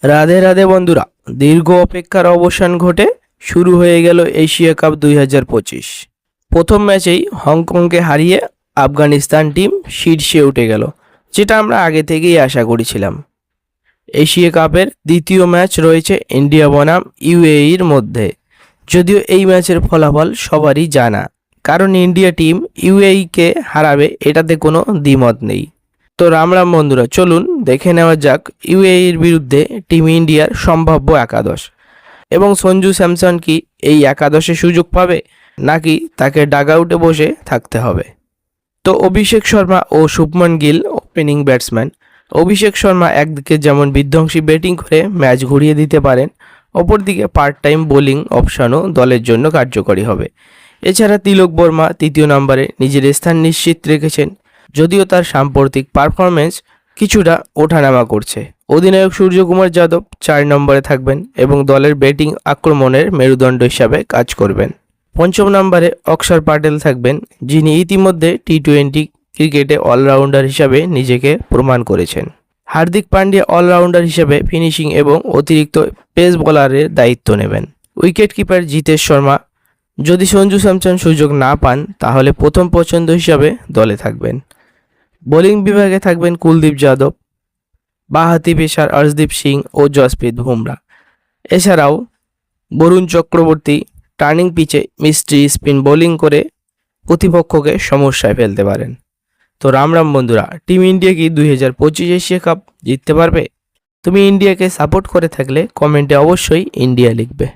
রাধে রাধে বন্ধুরা, দীর্ঘ অপেক্ষার অবসান ঘটে শুরু হয়ে গেল এশিয়া কাপ 2025। প্রথম ম্যাচেই হংকংকে হারিয়ে আফগানিস্তান টিম শীর্ষে উঠে গেল, যেটা আমরা আগে থেকেই আশা করেছিলাম। এশিয়া কাপের দ্বিতীয় ম্যাচ রয়েছে ইন্ডিয়া বনাম ইউএইর মধ্যে। যদিও এই ম্যাচের ফলাফল সবারই জানা, কারণ ইন্ডিয়া টিম ইউএইকে হারাবে এটাতে কোনো দ্বিমত নেই। তো রাম রাম বন্ধুরা, চলুন দেখে নেওয়া যাক ইউএইর বিরুদ্ধে টিম ইন্ডিয়ার সম্ভাব্য একাদশ এবং সঞ্জু স্যামসন কি এই একাদশে সুযোগ পাবে নাকি তাকে ডাগআউটে বসে থাকতে হবে। তো অভিষেক শর্মা ও শুভমন গিল ওপেনিং ব্যাটসম্যান। অভিষেক শর্মা একদিকে যেমন বিধ্বংসী ব্যাটিং করে ম্যাচ ঘুরিয়ে দিতে পারেন, অপরদিকে পার্ট টাইম বোলিং অপশনও দলের জন্য কার্যকরী হবে। এছাড়া তিলক বর্মা তৃতীয় নম্বরে নিজের স্থান নিশ্চিত রেখেছেন, যদিও তার সাম্প্রতিক পারফরমেন্স কিছুটা ওঠানামা করছে। অধিনায়ক সূর্যকুমার যাদব 4 নম্বরে থাকবেন এবং দলের ব্যাটিং আক্রমণের মেরুদণ্ড হিসাবে কাজ করবেন। পঞ্চম নম্বরে অক্ষর প্যাটেল থাকবেন, যিনি ইতিমধ্যে টি-20 ক্রিকেটে অলরাউন্ডার হিসাবে নিজেকে প্রমাণ করেছেন। হার্দিক পান্ডিয়া অলরাউন্ডার হিসেবে ফিনিশিং এবং অতিরিক্ত পেস বোলারের দায়িত্ব নেবেন। উইকেট কিপার জিতেশ শর্মা যদি সঞ্জু স্যামসন সুযোগ না পান তাহলে প্রথম পছন্দ হিসাবে দলে থাকবেন। বোলিং বিভাগে থাকবেন কুলদীপ যাদব, বাঁহাতি পেসার অর্শদীপ সিং ও জসপ্রীত বুমরা। এছাড়াও বরুণ চক্রবর্তী টার্নিং পিচে মিস্ট্রি স্পিন বোলিং করে প্রতিপক্ষকে সমস্যায় ফেলতে পারেন। তো রাম রাম বন্ধুরা, টিম ইন্ডিয়া কি 2025 এশিয়া কাপ জিততে পারবে? তুমি ইন্ডিয়াকে সাপোর্ট করে থাকলে কমেন্টে অবশ্যই ইন্ডিয়া লিখবে।